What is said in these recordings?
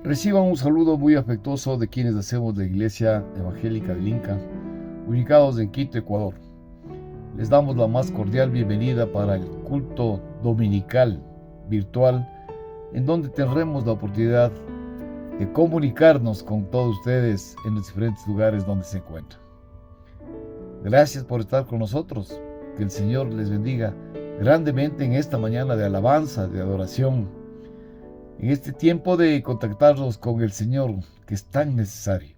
Reciban un saludo muy afectuoso de quienes hacemos la Iglesia Evangélica del Inca, ubicados en Quito, Ecuador. Les damos la más cordial bienvenida para el culto dominical virtual, en donde tendremos la oportunidad de comunicarnos con todos ustedes en los diferentes lugares donde se encuentran. Gracias por estar con nosotros. Que el Señor les bendiga grandemente en esta mañana de alabanza, de adoración, en este tiempo de contactarnos con el Señor, que es tan necesario.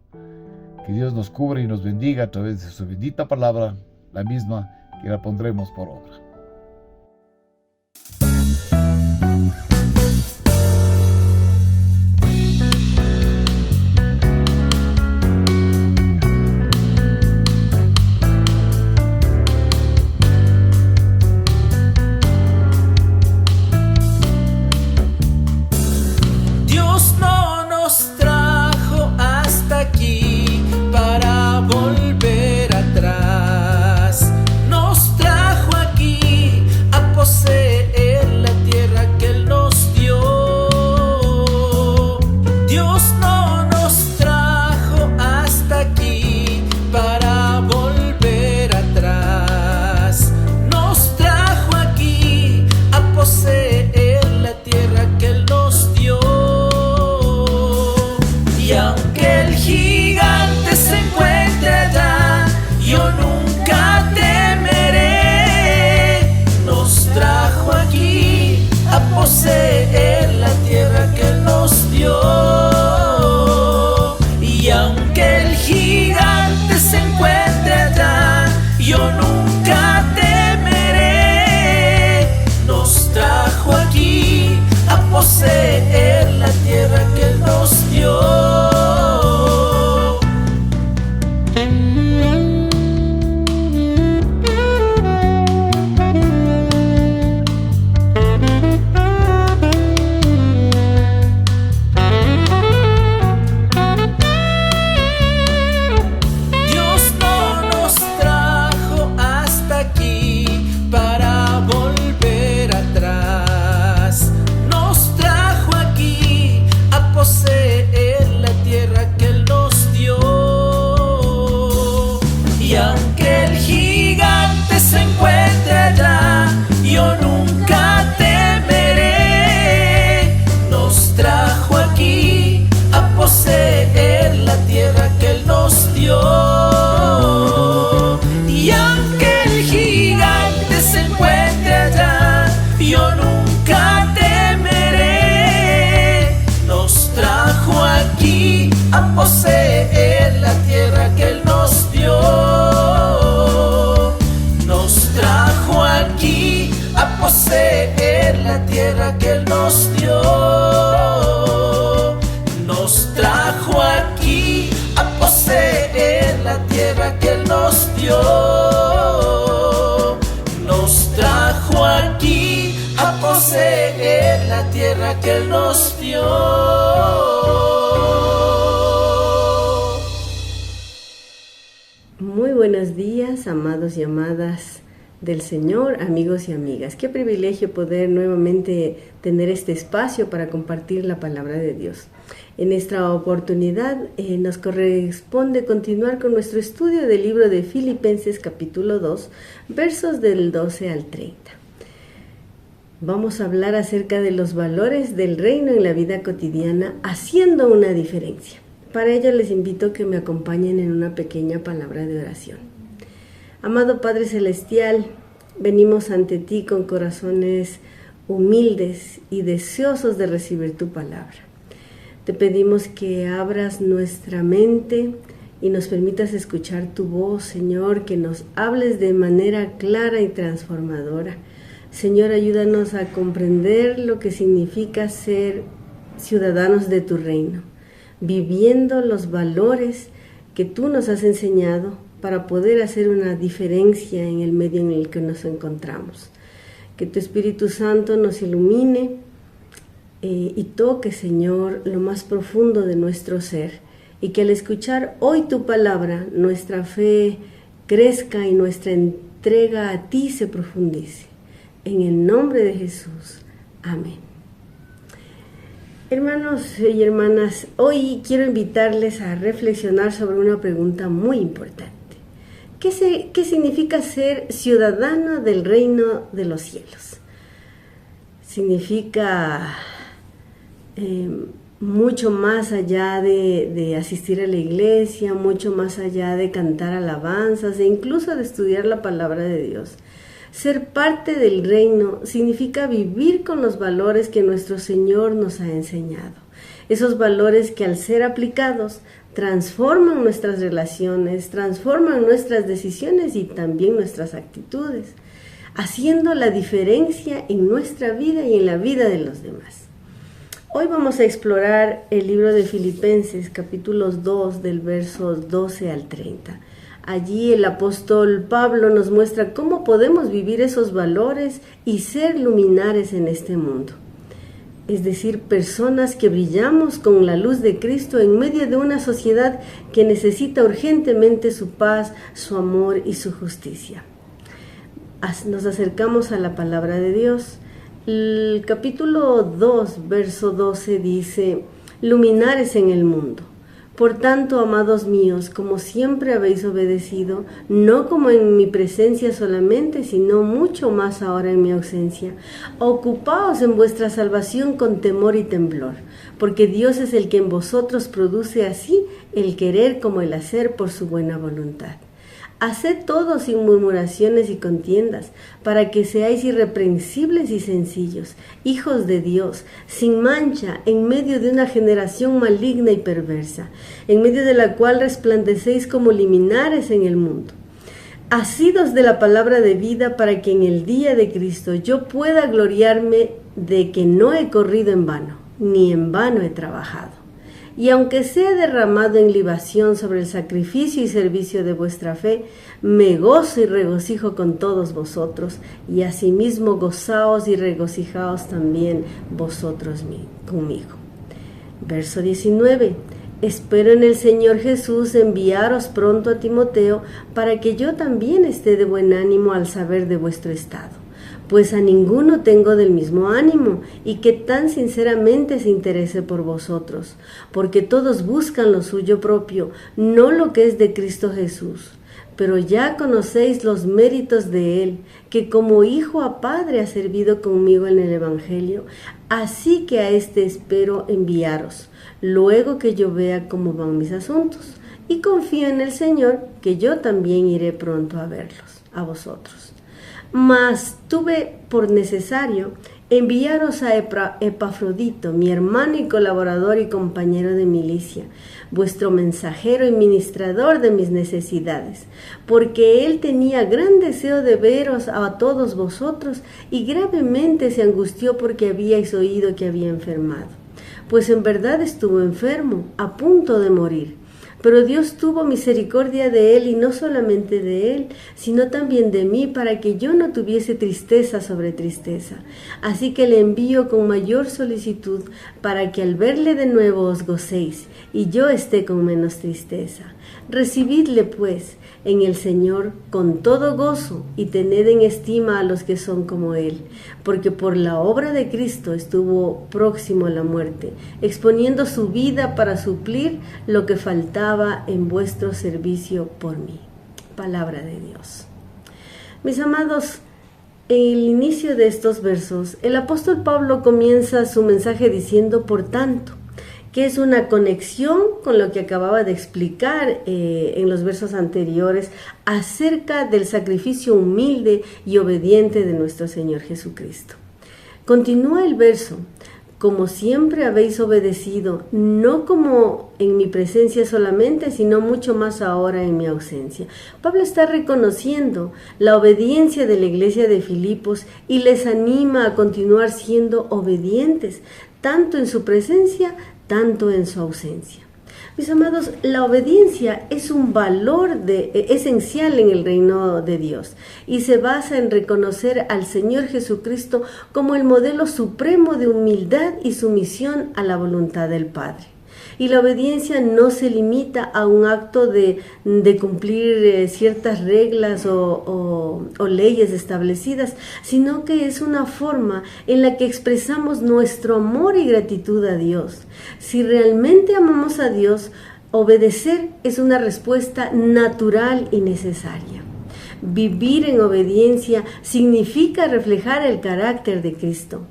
Que Dios nos cubra y nos bendiga a través de su bendita palabra, la misma que la pondremos por obra. Muy buenos días, amados y amadas del Señor, amigos y amigas. Qué privilegio poder nuevamente tener este espacio para compartir la palabra de Dios. En esta oportunidad nos corresponde continuar con nuestro estudio del libro de Filipenses capítulo 2, versos del 12 al 30. Vamos a hablar acerca de los valores del reino en la vida cotidiana, haciendo una diferencia. Para ello les invito a que me acompañen en una pequeña palabra de oración. Amado Padre Celestial, venimos ante ti con corazones humildes y deseosos de recibir tu palabra. Te pedimos que abras nuestra mente y nos permitas escuchar tu voz, Señor, que nos hables de manera clara y transformadora. Señor, ayúdanos a comprender lo que significa ser ciudadanos de tu reino, viviendo los valores que tú nos has enseñado para poder hacer una diferencia en el medio en el que nos encontramos. Que tu Espíritu Santo nos ilumine y toque, Señor, lo más profundo de nuestro ser, y que al escuchar hoy tu palabra, nuestra fe crezca y nuestra entrega a ti se profundice. En el nombre de Jesús. Amén. Hermanos y hermanas, hoy quiero invitarles a reflexionar sobre una pregunta muy importante. ¿Qué significa ser ciudadano del reino de los cielos? Significa mucho más allá de asistir a la iglesia, mucho más allá de cantar alabanzas e incluso de estudiar la palabra de Dios. Ser parte del reino significa vivir con los valores que nuestro Señor nos ha enseñado. Esos valores que al ser aplicados transforman nuestras relaciones, transforman nuestras decisiones y también nuestras actitudes, haciendo la diferencia en nuestra vida y en la vida de los demás. Hoy vamos a explorar el libro de Filipenses, capítulos 2, del versos 12 al 30. Allí el apóstol Pablo nos muestra cómo podemos vivir esos valores y ser luminares en este mundo. Es decir, personas que brillamos con la luz de Cristo en medio de una sociedad que necesita urgentemente su paz, su amor y su justicia. Nos acercamos a la palabra de Dios. El capítulo 2, verso 12 dice: luminares en el mundo. Por tanto, amados míos, como siempre habéis obedecido, no como en mi presencia solamente, sino mucho más ahora en mi ausencia, ocupaos en vuestra salvación con temor y temblor, porque Dios es el que en vosotros produce así el querer como el hacer por su buena voluntad. Haced todo sin murmuraciones y contiendas, para que seáis irreprensibles y sencillos, hijos de Dios, sin mancha, en medio de una generación maligna y perversa, en medio de la cual resplandecéis como luminares en el mundo. Asidos de la palabra de vida, para que en el día de Cristo yo pueda gloriarme de que no he corrido en vano, ni en vano he trabajado. Y aunque sea derramado en libación sobre el sacrificio y servicio de vuestra fe, me gozo y regocijo con todos vosotros, y asimismo gozaos y regocijaos también vosotros conmigo. Verso 19. Espero en el Señor Jesús enviaros pronto a Timoteo, para que yo también esté de buen ánimo al saber de vuestro estado. Pues a ninguno tengo del mismo ánimo, y que tan sinceramente se interese por vosotros, porque todos buscan lo suyo propio, no lo que es de Cristo Jesús. Pero ya conocéis los méritos de Él, que como hijo a padre ha servido conmigo en el Evangelio, así que a este espero enviaros, luego que yo vea cómo van mis asuntos, y confío en el Señor, que yo también iré pronto a verlos, a vosotros. Mas tuve por necesario enviaros a Epafrodito, mi hermano y colaborador y compañero de milicia, vuestro mensajero y ministrador de mis necesidades, porque él tenía gran deseo de veros a todos vosotros y gravemente se angustió porque habíais oído que había enfermado. Pues en verdad estuvo enfermo, a punto de morir. Pero Dios tuvo misericordia de él, y no solamente de él, sino también de mí, para que yo no tuviese tristeza sobre tristeza. Así que le envío con mayor solicitud, para que al verle de nuevo os gocéis, y yo esté con menos tristeza. Recibidle, pues, en el Señor con todo gozo, y tened en estima a los que son como él, porque por la obra de Cristo estuvo próximo a la muerte, exponiendo su vida para suplir lo que faltaba en vuestro servicio por mí. Palabra de Dios. Mis amados, en el inicio de estos versos, el apóstol Pablo comienza su mensaje diciendo por tanto, que es una conexión con lo que acababa de explicar en los versos anteriores acerca del sacrificio humilde y obediente de nuestro Señor Jesucristo. Continúa el verso: como siempre habéis obedecido, no como en mi presencia solamente, sino mucho más ahora en mi ausencia. Pablo está reconociendo la obediencia de la iglesia de Filipos y les anima a continuar siendo obedientes, tanto en su presencia, tanto en su ausencia. Mis amados, la obediencia es un valor esencial en el reino de Dios y se basa en reconocer al Señor Jesucristo como el modelo supremo de humildad y sumisión a la voluntad del Padre. Y la obediencia no se limita a un acto de cumplir ciertas reglas o leyes establecidas, sino que es una forma en la que expresamos nuestro amor y gratitud a Dios. Si realmente amamos a Dios, obedecer es una respuesta natural y necesaria. Vivir en obediencia significa reflejar el carácter de Cristo.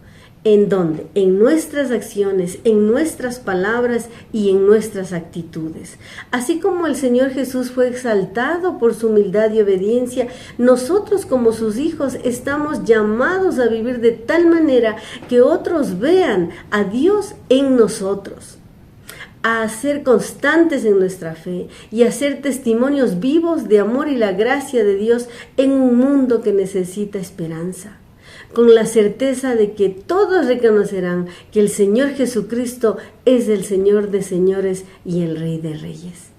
¿En dónde? En nuestras acciones, en nuestras palabras y en nuestras actitudes. Así como el Señor Jesús fue exaltado por su humildad y obediencia, nosotros como sus hijos estamos llamados a vivir de tal manera que otros vean a Dios en nosotros, a ser constantes en nuestra fe y a ser testimonios vivos de amor y la gracia de Dios en un mundo que necesita esperanza, con la certeza de que todos reconocerán que el Señor Jesucristo es el Señor de señores y el Rey de reyes.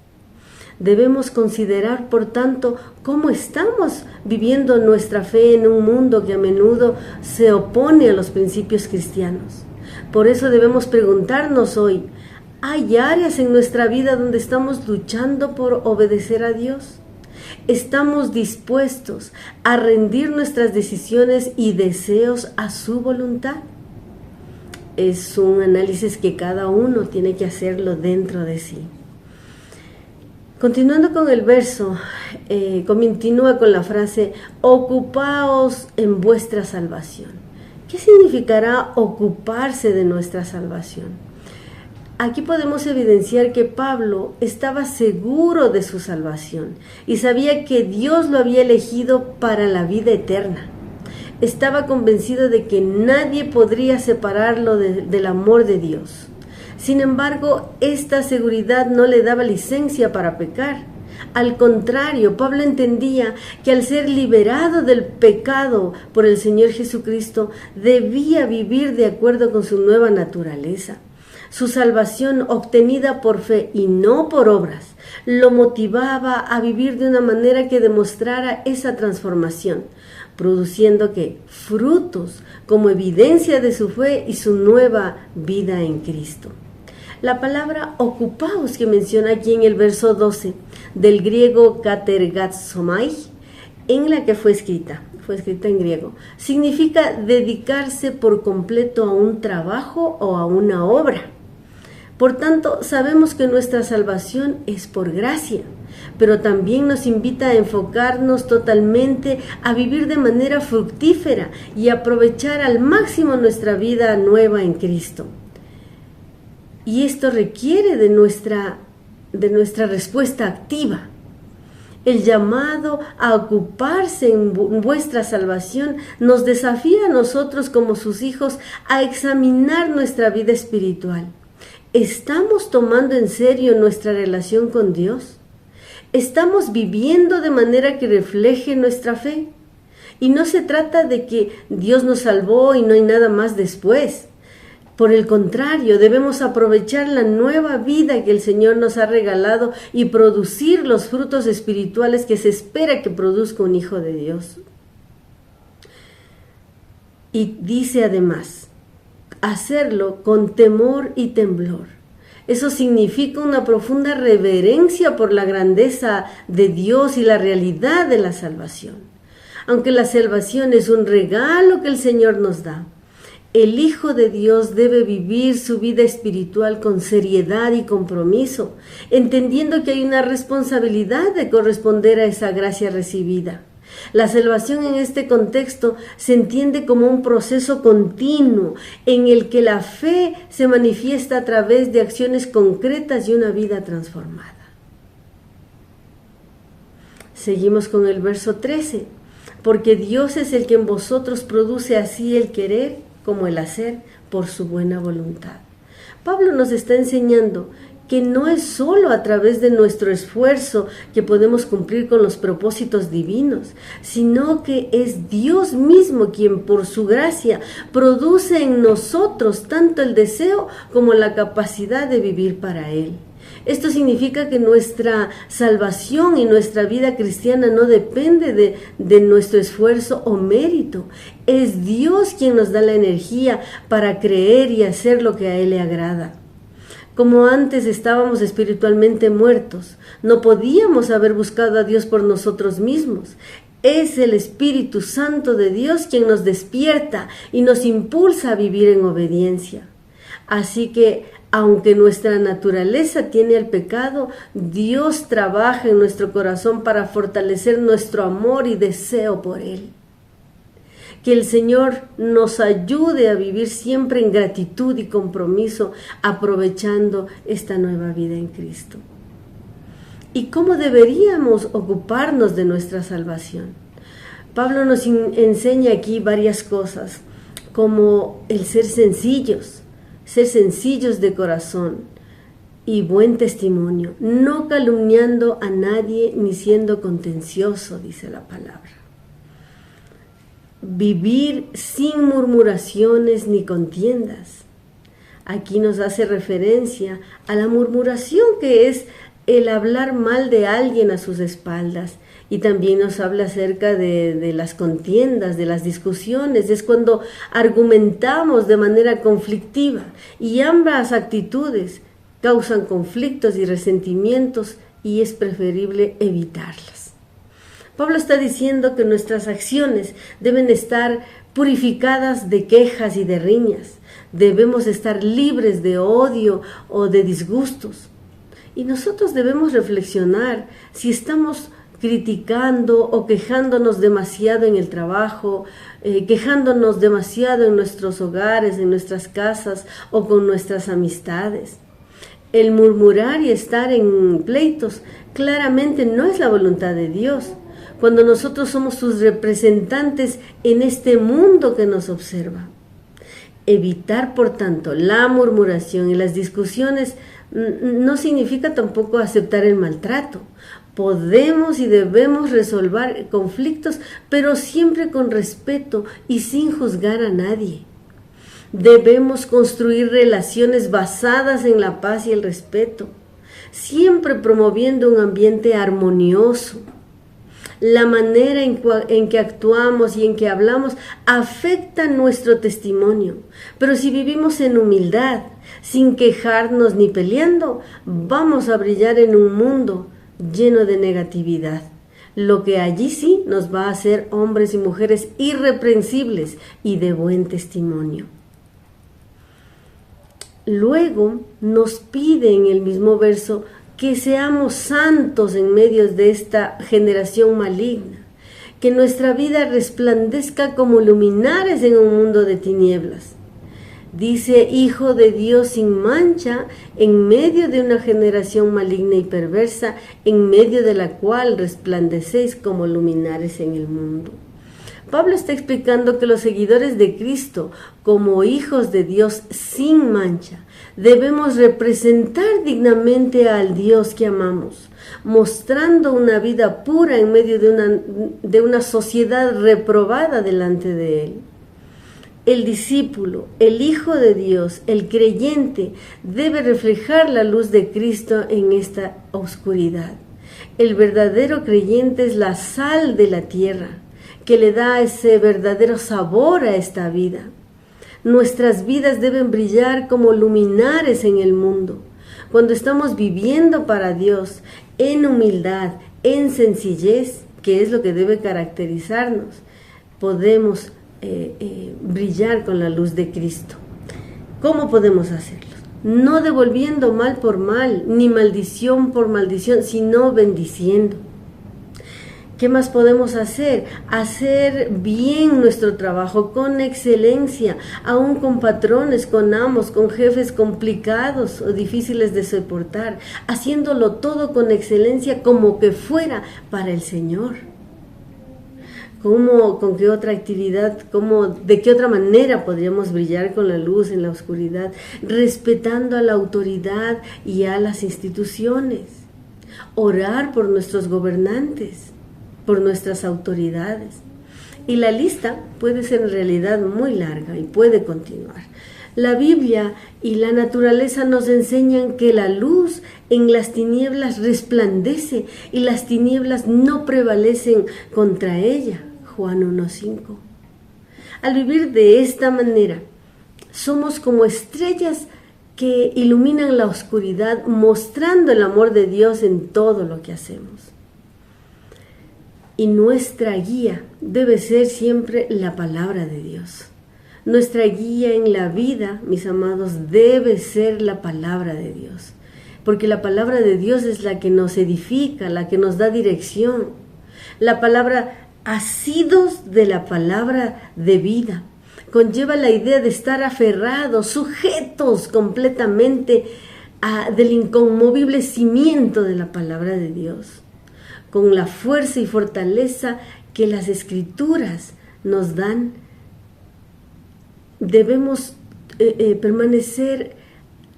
Debemos considerar, por tanto, cómo estamos viviendo nuestra fe en un mundo que a menudo se opone a los principios cristianos. Por eso debemos preguntarnos hoy, ¿hay áreas en nuestra vida donde estamos luchando por obedecer a Dios? ¿Estamos dispuestos a rendir nuestras decisiones y deseos a su voluntad? Es un análisis que cada uno tiene que hacerlo dentro de sí. Continuando con el verso, continúa con la frase, ocupaos en vuestra salvación. ¿Qué significará ocuparse de nuestra salvación? Aquí podemos evidenciar que Pablo estaba seguro de su salvación y sabía que Dios lo había elegido para la vida eterna. Estaba convencido de que nadie podría separarlo del amor de Dios. Sin embargo, esta seguridad no le daba licencia para pecar. Al contrario, Pablo entendía que al ser liberado del pecado por el Señor Jesucristo, debía vivir de acuerdo con su nueva naturaleza. Su salvación, obtenida por fe y no por obras, lo motivaba a vivir de una manera que demostrara esa transformación, produciendo frutos como evidencia de su fe y su nueva vida en Cristo. La palabra ocupaos que menciona aquí en el verso 12, del griego katergazomai, en la que fue escrita en griego, significa dedicarse por completo a un trabajo o a una obra. Por tanto, sabemos que nuestra salvación es por gracia, pero también nos invita a enfocarnos totalmente a vivir de manera fructífera y aprovechar al máximo nuestra vida nueva en Cristo. Y esto requiere de nuestra respuesta activa. El llamado a ocuparse en vuestra salvación nos desafía a nosotros como sus hijos a examinar nuestra vida espiritual. ¿Estamos tomando en serio nuestra relación con Dios? ¿Estamos viviendo de manera que refleje nuestra fe? Y no se trata de que Dios nos salvó y no hay nada más después. Por el contrario, debemos aprovechar la nueva vida que el Señor nos ha regalado y producir los frutos espirituales que se espera que produzca un hijo de Dios. Y dice además, hacerlo con temor y temblor. Eso significa una profunda reverencia por la grandeza de Dios y la realidad de la salvación. Aunque la salvación es un regalo que el Señor nos da, el Hijo de Dios debe vivir su vida espiritual con seriedad y compromiso, entendiendo que hay una responsabilidad de corresponder a esa gracia recibida. La salvación en este contexto se entiende como un proceso continuo en el que la fe se manifiesta a través de acciones concretas y una vida transformada. Seguimos con el verso 13. Porque Dios es el que en vosotros produce así el querer como el hacer por su buena voluntad. Pablo nos está enseñando que no es solo a través de nuestro esfuerzo que podemos cumplir con los propósitos divinos, sino que es Dios mismo quien por su gracia produce en nosotros tanto el deseo como la capacidad de vivir para Él. Esto significa que nuestra salvación y nuestra vida cristiana no depende de nuestro esfuerzo o mérito. Es Dios quien nos da la energía para creer y hacer lo que a Él le agrada. Como antes estábamos espiritualmente muertos, no podíamos haber buscado a Dios por nosotros mismos. Es el Espíritu Santo de Dios quien nos despierta y nos impulsa a vivir en obediencia. Así que, aunque nuestra naturaleza tiene el pecado, Dios trabaja en nuestro corazón para fortalecer nuestro amor y deseo por Él. Que el Señor nos ayude a vivir siempre en gratitud y compromiso, aprovechando esta nueva vida en Cristo. ¿Y cómo deberíamos ocuparnos de nuestra salvación? Pablo nos enseña aquí varias cosas, como el ser sencillos de corazón y buen testimonio, no calumniando a nadie ni siendo contencioso, dice la palabra. Vivir sin murmuraciones ni contiendas. Aquí nos hace referencia a la murmuración, que es el hablar mal de alguien a sus espaldas, y también nos habla acerca de las contiendas, de las discusiones. Es cuando argumentamos de manera conflictiva, y ambas actitudes causan conflictos y resentimientos, y es preferible evitarlas. Pablo está diciendo que nuestras acciones deben estar purificadas de quejas y de riñas. Debemos estar libres de odio o de disgustos. Y nosotros debemos reflexionar si estamos criticando o quejándonos demasiado en el trabajo, quejándonos demasiado en nuestros hogares, en nuestras casas o con nuestras amistades. El murmurar y estar en pleitos claramente no es la voluntad de Dios, cuando nosotros somos sus representantes en este mundo que nos observa. Evitar, por tanto, la murmuración y las discusiones no significa tampoco aceptar el maltrato. Podemos y debemos resolver conflictos, pero siempre con respeto y sin juzgar a nadie. Debemos construir relaciones basadas en la paz y el respeto, siempre promoviendo un ambiente armonioso. La manera en que actuamos y en que hablamos afecta nuestro testimonio, pero si vivimos en humildad, sin quejarnos ni peleando, vamos a brillar en un mundo lleno de negatividad, lo que allí sí nos va a hacer hombres y mujeres irreprensibles y de buen testimonio. Luego nos pide en el mismo verso que seamos santos en medio de esta generación maligna, que nuestra vida resplandezca como luminares en un mundo de tinieblas. Dice, Hijo de Dios sin mancha, en medio de una generación maligna y perversa, en medio de la cual resplandecéis como luminares en el mundo. Pablo está explicando que los seguidores de Cristo, como hijos de Dios sin mancha, debemos representar dignamente al Dios que amamos, mostrando una vida pura en medio de una sociedad reprobada delante de Él. El discípulo, el Hijo de Dios, el creyente, debe reflejar la luz de Cristo en esta oscuridad. El verdadero creyente es la sal de la tierra, que le da ese verdadero sabor a esta vida. Nuestras vidas deben brillar como luminares en el mundo. Cuando estamos viviendo para Dios, en humildad, en sencillez, que es lo que debe caracterizarnos, podemos brillar con la luz de Cristo. ¿Cómo podemos hacerlo? No devolviendo mal por mal, ni maldición por maldición, sino bendiciendo. ¿Qué más podemos hacer? Hacer bien nuestro trabajo con excelencia, aún con patrones, con amos, con jefes complicados o difíciles de soportar, haciéndolo todo con excelencia como que fuera para el Señor. ¿Con qué otra actividad, de qué otra manera podríamos brillar con la luz en la oscuridad? Respetando a la autoridad y a las instituciones. Orar por nuestros gobernantes, por nuestras autoridades. Y la lista puede ser en realidad muy larga y puede continuar. La Biblia y la naturaleza nos enseñan que la luz en las tinieblas resplandece y las tinieblas no prevalecen contra ella. Juan 1:5. Al vivir de esta manera, somos como estrellas que iluminan la oscuridad, mostrando el amor de Dios en todo lo que hacemos. Y nuestra guía debe ser siempre la palabra de Dios. Nuestra guía en la vida, mis amados, debe ser la palabra de Dios. Porque la palabra de Dios es la que nos edifica, la que nos da dirección. La palabra, asidos de la palabra de vida, conlleva la idea de estar aferrados, sujetos completamente del inconmovible cimiento de la palabra de Dios, con la fuerza y fortaleza que las Escrituras nos dan. Debemos permanecer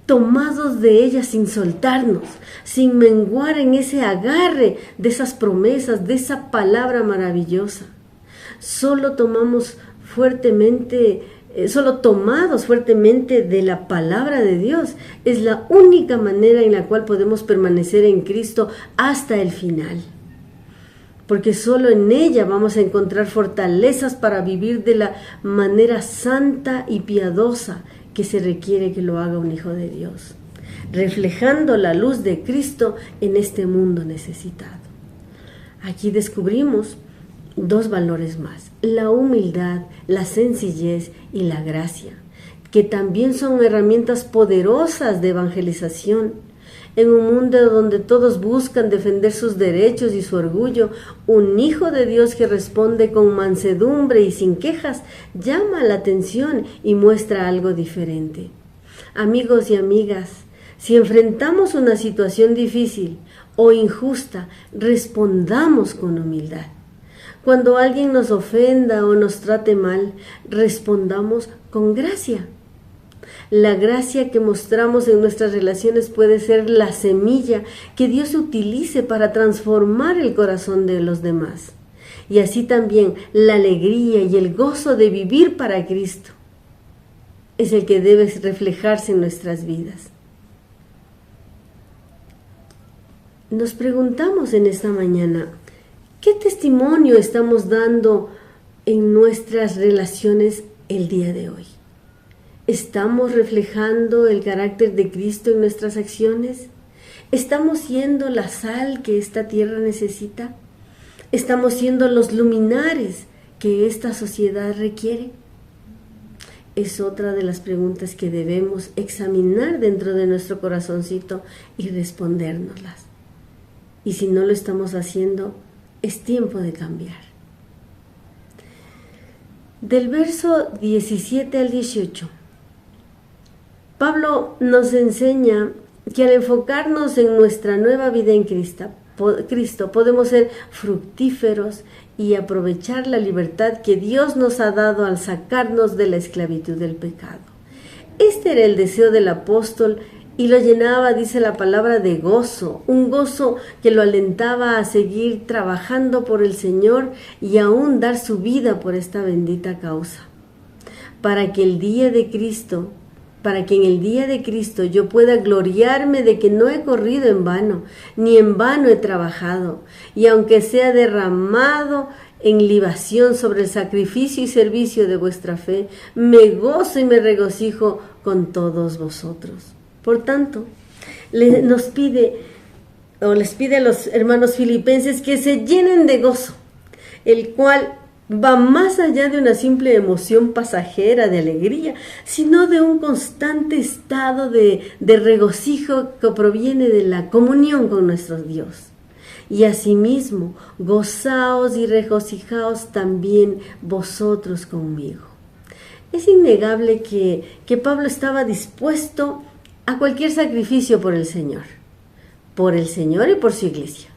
tomados de ellas sin soltarnos, sin menguar en ese agarre de esas promesas, de esa palabra maravillosa. Solo tomados fuertemente de la palabra de Dios es la única manera en la cual podemos permanecer en Cristo hasta el final. Porque solo en ella vamos a encontrar fortalezas para vivir de la manera santa y piadosa que se requiere que lo haga un hijo de Dios, reflejando la luz de Cristo en este mundo necesitado. Aquí descubrimos dos valores más: la humildad, la sencillez y la gracia, que también son herramientas poderosas de evangelización. En un mundo donde todos buscan defender sus derechos y su orgullo, un hijo de Dios que responde con mansedumbre y sin quejas llama la atención y muestra algo diferente. Amigos y amigas, si enfrentamos una situación difícil o injusta, respondamos con humildad. Cuando alguien nos ofenda o nos trate mal, respondamos con gracia. La gracia que mostramos en nuestras relaciones puede ser la semilla que Dios utilice para transformar el corazón de los demás. Y así también la alegría y el gozo de vivir para Cristo es el que debe reflejarse en nuestras vidas. Nos preguntamos en esta mañana, ¿qué testimonio estamos dando en nuestras relaciones el día de hoy? ¿Estamos reflejando el carácter de Cristo en nuestras acciones? ¿Estamos siendo la sal que esta tierra necesita? ¿Estamos siendo los luminares que esta sociedad requiere? Es otra de las preguntas que debemos examinar dentro de nuestro corazoncito y respondérnoslas. Y si no lo estamos haciendo, es tiempo de cambiar. Del verso 17 al 18, Pablo nos enseña que al enfocarnos en nuestra nueva vida en Cristo podemos ser fructíferos y aprovechar la libertad que Dios nos ha dado al sacarnos de la esclavitud del pecado. Este era el deseo del apóstol y lo llenaba, dice la palabra, de gozo, un gozo que lo alentaba a seguir trabajando por el Señor y aún dar su vida por esta bendita causa, para que en el día de Cristo yo pueda gloriarme de que no he corrido en vano, ni en vano he trabajado, y aunque sea derramado en libación sobre el sacrificio y servicio de vuestra fe, me gozo y me regocijo con todos vosotros. Por tanto, les pide a los hermanos filipenses que se llenen de gozo, el cual va más allá de una simple emoción pasajera de alegría, sino de un constante estado de regocijo que proviene de la comunión con nuestro Dios. Y asimismo, gozaos y regocijaos también vosotros conmigo. Es innegable que Pablo estaba dispuesto a cualquier sacrificio por el Señor y por su iglesia.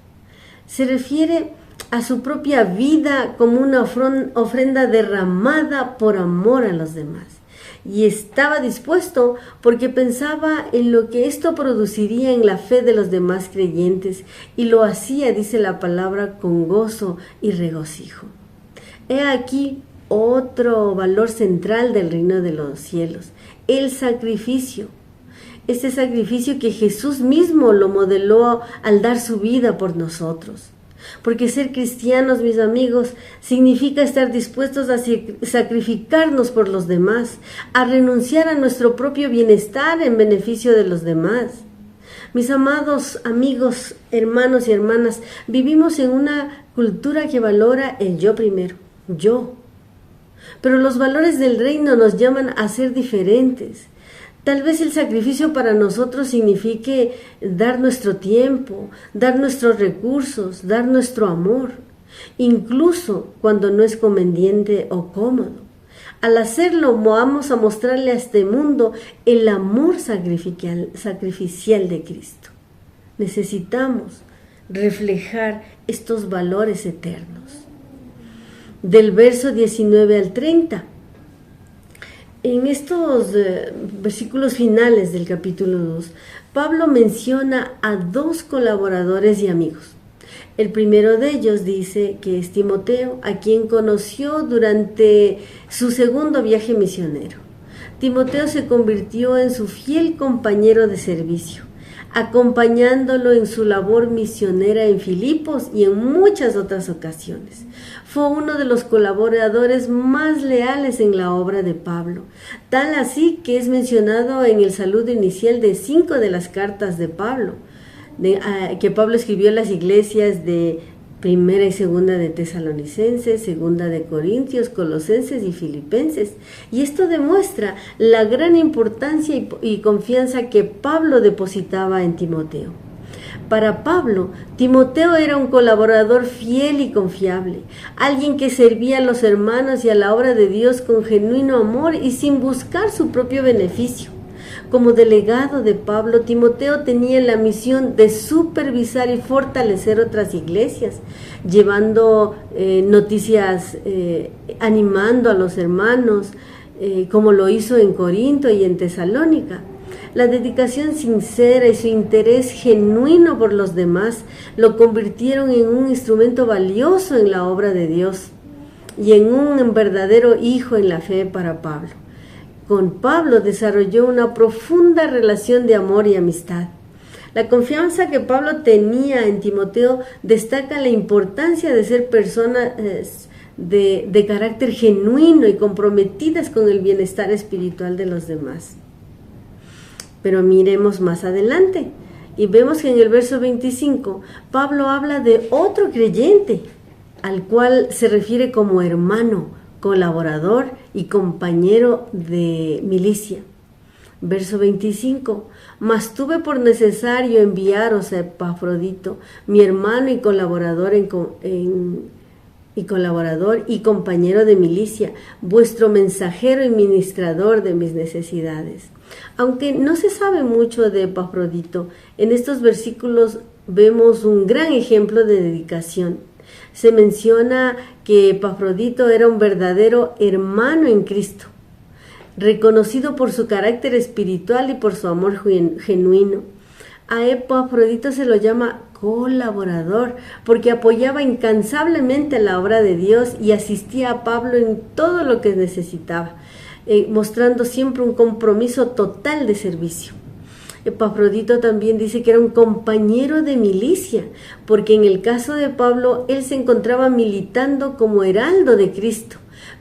Se refiere a su propia vida como una ofrenda derramada por amor a los demás. Y estaba dispuesto porque pensaba en lo que esto produciría en la fe de los demás creyentes, y lo hacía, dice la palabra, con gozo y regocijo. He aquí otro valor central del reino de los cielos: el sacrificio. Este sacrificio que Jesús mismo lo modeló al dar su vida por nosotros. porque ser cristianos, mis amigos, significa estar dispuestos a sacrificarnos por los demás, a renunciar a nuestro propio bienestar en beneficio de los demás. Mis amados amigos, hermanos y hermanas, vivimos en una cultura que valora el yo primero, yo. Pero los valores del reino nos llaman a ser diferentes. Tal vez el sacrificio para nosotros signifique dar nuestro tiempo, dar nuestros recursos, dar nuestro amor, incluso cuando no es conveniente o cómodo. Al hacerlo, vamos a mostrarle a este mundo el amor sacrificial de Cristo. Necesitamos reflejar estos valores eternos. Del verso 19 al 30. En estos versículos finales del capítulo 2, Pablo menciona a dos colaboradores y amigos. El primero de ellos dice que es Timoteo, a quien conoció durante su segundo viaje misionero. Timoteo se convirtió en su fiel compañero de servicio, acompañándolo en su labor misionera en Filipos y en muchas otras ocasiones. Fue uno de los colaboradores más leales en la obra de Pablo, tal así que es mencionado en el saludo inicial de 5 de las cartas de Pablo, que Pablo escribió a las iglesias de Primera y Segunda de Tesalonicenses, Segunda de Corintios, Colosenses y Filipenses. Y esto demuestra la gran importancia y confianza que Pablo depositaba en Timoteo. Para Pablo, Timoteo era un colaborador fiel y confiable, alguien que servía a los hermanos y a la obra de Dios con genuino amor y sin buscar su propio beneficio. Como delegado de Pablo, Timoteo tenía la misión de supervisar y fortalecer otras iglesias, llevando noticias, animando a los hermanos, como lo hizo en Corinto y en Tesalónica. La dedicación sincera y su interés genuino por los demás lo convirtieron en un instrumento valioso en la obra de Dios y en un verdadero hijo en la fe para Pablo. Con Pablo desarrolló una profunda relación de amor y amistad. La confianza que Pablo tenía en Timoteo destaca la importancia de ser personas de carácter genuino y comprometidas con el bienestar espiritual de los demás. Pero miremos más adelante y vemos que en el verso 25 Pablo habla de otro creyente al cual se refiere como hermano, colaborador y compañero de milicia. Verso 25: mas tuve por necesario enviaros a Epafrodito, mi hermano y colaborador y compañero de milicia, vuestro mensajero y ministrador de mis necesidades. Aunque no se sabe mucho de Epafrodito, en estos versículos vemos un gran ejemplo de dedicación. Se menciona que Epafrodito era un verdadero hermano en Cristo, reconocido por su carácter espiritual y por su amor genuino. A Epafrodito se lo llama colaborador porque apoyaba incansablemente la obra de Dios y asistía a Pablo en todo lo que necesitaba, mostrando siempre un compromiso total de servicio. Epafrodito también dice que era un compañero de milicia, porque en el caso de Pablo, él se encontraba militando como heraldo de Cristo,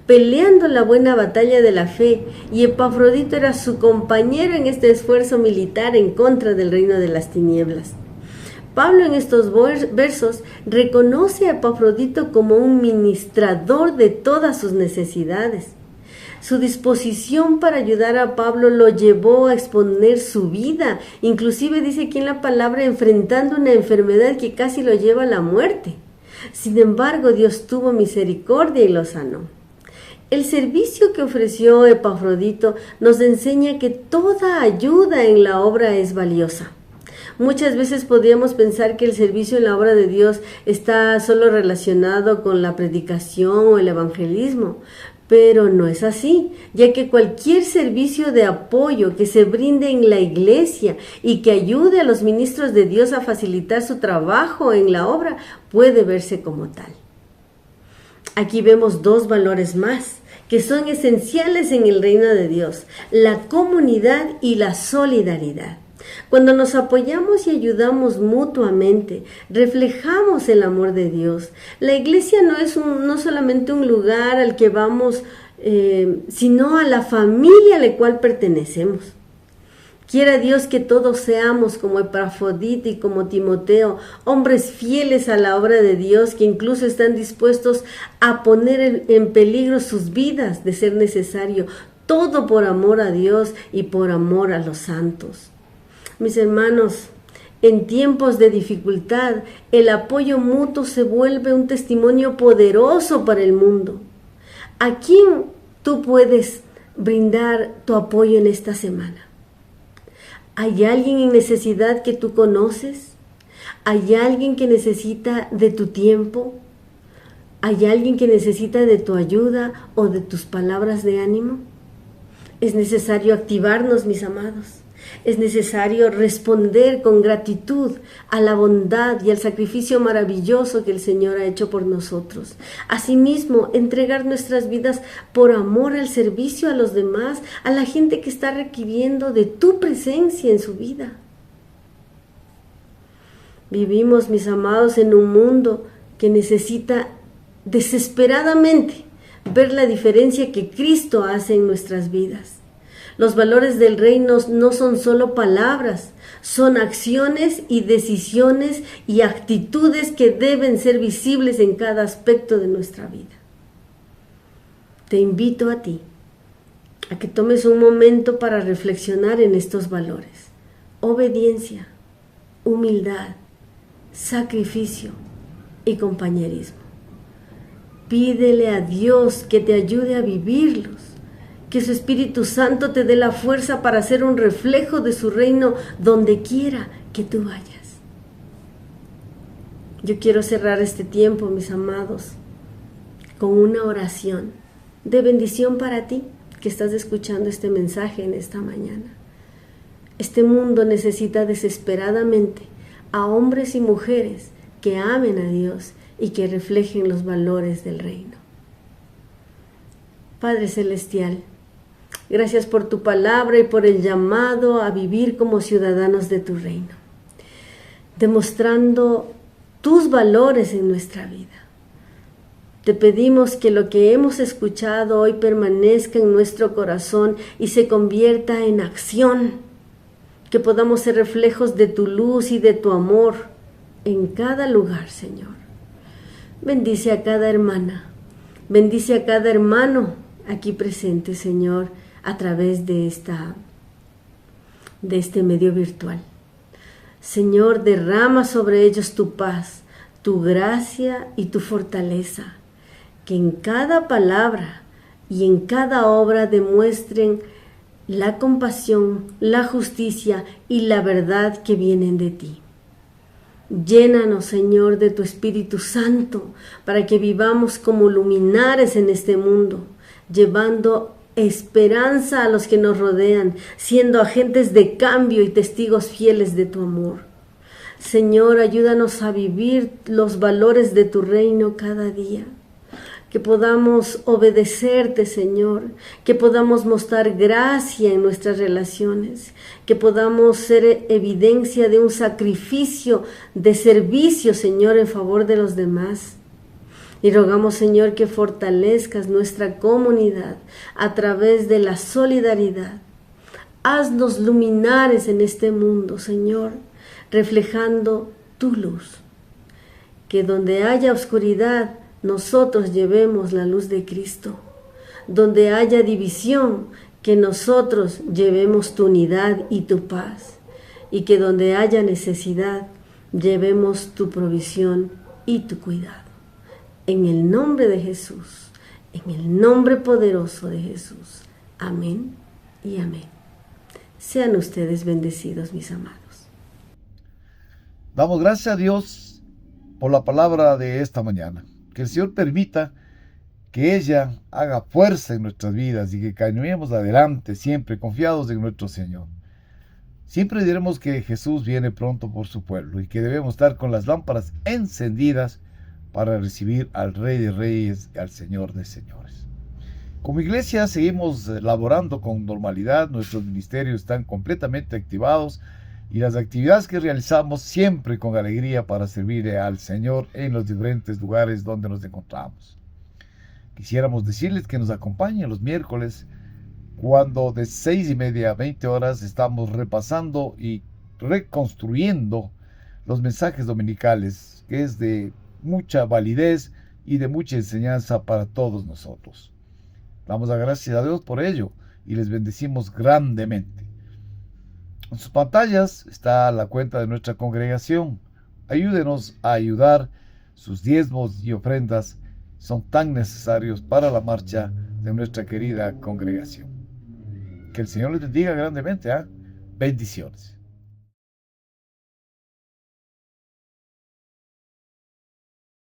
peleando la buena batalla de la fe, y Epafrodito era su compañero en este esfuerzo militar en contra del reino de las tinieblas. Pablo en estos versos reconoce a Epafrodito como un ministrador de todas sus necesidades. Su disposición para ayudar a Pablo lo llevó a exponer su vida, inclusive dice aquí en la palabra, enfrentando una enfermedad que casi lo lleva a la muerte. Sin embargo, Dios tuvo misericordia y lo sanó. El servicio que ofreció Epafrodito nos enseña que toda ayuda en la obra es valiosa. Muchas veces podríamos pensar que el servicio en la obra de Dios está solo relacionado con la predicación o el evangelismo, pero no es así, ya que cualquier servicio de apoyo que se brinde en la iglesia y que ayude a los ministros de Dios a facilitar su trabajo en la obra puede verse como tal. Aquí vemos dos valores más que son esenciales en el reino de Dios: la comunidad y la solidaridad. Cuando nos apoyamos y ayudamos mutuamente, reflejamos el amor de Dios. La iglesia no es no solamente un lugar al que vamos, sino a la familia a la cual pertenecemos. Quiera Dios que todos seamos como Epafrodito y como Timoteo, hombres fieles a la obra de Dios, que incluso están dispuestos a poner en peligro sus vidas de ser necesario, todo por amor a Dios y por amor a los santos. Mis hermanos, en tiempos de dificultad, el apoyo mutuo se vuelve un testimonio poderoso para el mundo. ¿A quién tú puedes brindar tu apoyo en esta semana? ¿Hay alguien en necesidad que tú conoces? ¿Hay alguien que necesita de tu tiempo? ¿Hay alguien que necesita de tu ayuda o de tus palabras de ánimo? Es necesario activarnos, mis amados. Es necesario responder con gratitud a la bondad y al sacrificio maravilloso que el Señor ha hecho por nosotros. Asimismo, entregar nuestras vidas por amor al servicio a los demás, a la gente que está requiriendo de tu presencia en su vida. Vivimos, mis amados, en un mundo que necesita desesperadamente ver la diferencia que Cristo hace en nuestras vidas. Los valores del reino no son solo palabras, son acciones y decisiones y actitudes que deben ser visibles en cada aspecto de nuestra vida. Te invito a ti, a que tomes un momento para reflexionar en estos valores: obediencia, humildad, sacrificio y compañerismo. Pídele a Dios que te ayude a vivirlos. Que su Espíritu Santo te dé la fuerza para ser un reflejo de su reino donde quiera que tú vayas. Yo quiero cerrar este tiempo, mis amados, con una oración de bendición para ti que estás escuchando este mensaje en esta mañana. Este mundo necesita desesperadamente a hombres y mujeres que amen a Dios y que reflejen los valores del reino. Padre Celestial, gracias por tu palabra y por el llamado a vivir como ciudadanos de tu reino, demostrando tus valores en nuestra vida. Te pedimos que lo que hemos escuchado hoy permanezca en nuestro corazón y se convierta en acción, que podamos ser reflejos de tu luz y de tu amor en cada lugar, Señor. Bendice a cada hermana, bendice a cada hermano aquí presente, Señor, a través de este medio virtual. Señor, derrama sobre ellos tu paz, tu gracia y tu fortaleza, que en cada palabra y en cada obra demuestren la compasión, la justicia y la verdad que vienen de ti. Llénanos, Señor, de tu Espíritu Santo, para que vivamos como luminares en este mundo, llevando esperanza a los que nos rodean, siendo agentes de cambio y testigos fieles de tu amor. Señor, ayúdanos a vivir los valores de tu reino cada día, que podamos obedecerte, Señor, que podamos mostrar gracia en nuestras relaciones, que podamos ser evidencia de un sacrificio de servicio, Señor, en favor de los demás. Y rogamos, Señor, que fortalezcas nuestra comunidad a través de la solidaridad. Haznos luminares en este mundo, Señor, reflejando tu luz. Que donde haya oscuridad, nosotros llevemos la luz de Cristo. Donde haya división, que nosotros llevemos tu unidad y tu paz. Y que donde haya necesidad, llevemos tu provisión y tu cuidado. En el nombre de Jesús, en el nombre poderoso de Jesús. Amén y amén. Sean ustedes bendecidos, mis amados. Damos gracias a Dios por la palabra de esta mañana. Que el Señor permita que ella haga fuerza en nuestras vidas y que caminemos adelante siempre confiados en nuestro Señor. Siempre diremos que Jesús viene pronto por su pueblo y que debemos estar con las lámparas encendidas para recibir al Rey de Reyes y al Señor de Señores. Como iglesia seguimos laborando con normalidad, nuestros ministerios están completamente activados y las actividades que realizamos siempre con alegría para servir al Señor en los diferentes lugares donde nos encontramos. Quisiéramos decirles que nos acompañen los miércoles, cuando de 6:30 a 20 horas estamos repasando y reconstruyendo los mensajes dominicales, que es de mucha validez y de mucha enseñanza para todos nosotros. Damos las gracias a Dios por ello y les bendecimos grandemente. En sus pantallas está la cuenta de nuestra congregación. Ayúdenos a ayudar. Sus diezmos y ofrendas son tan necesarios para la marcha de nuestra querida congregación. Que el Señor les bendiga grandemente. Bendiciones.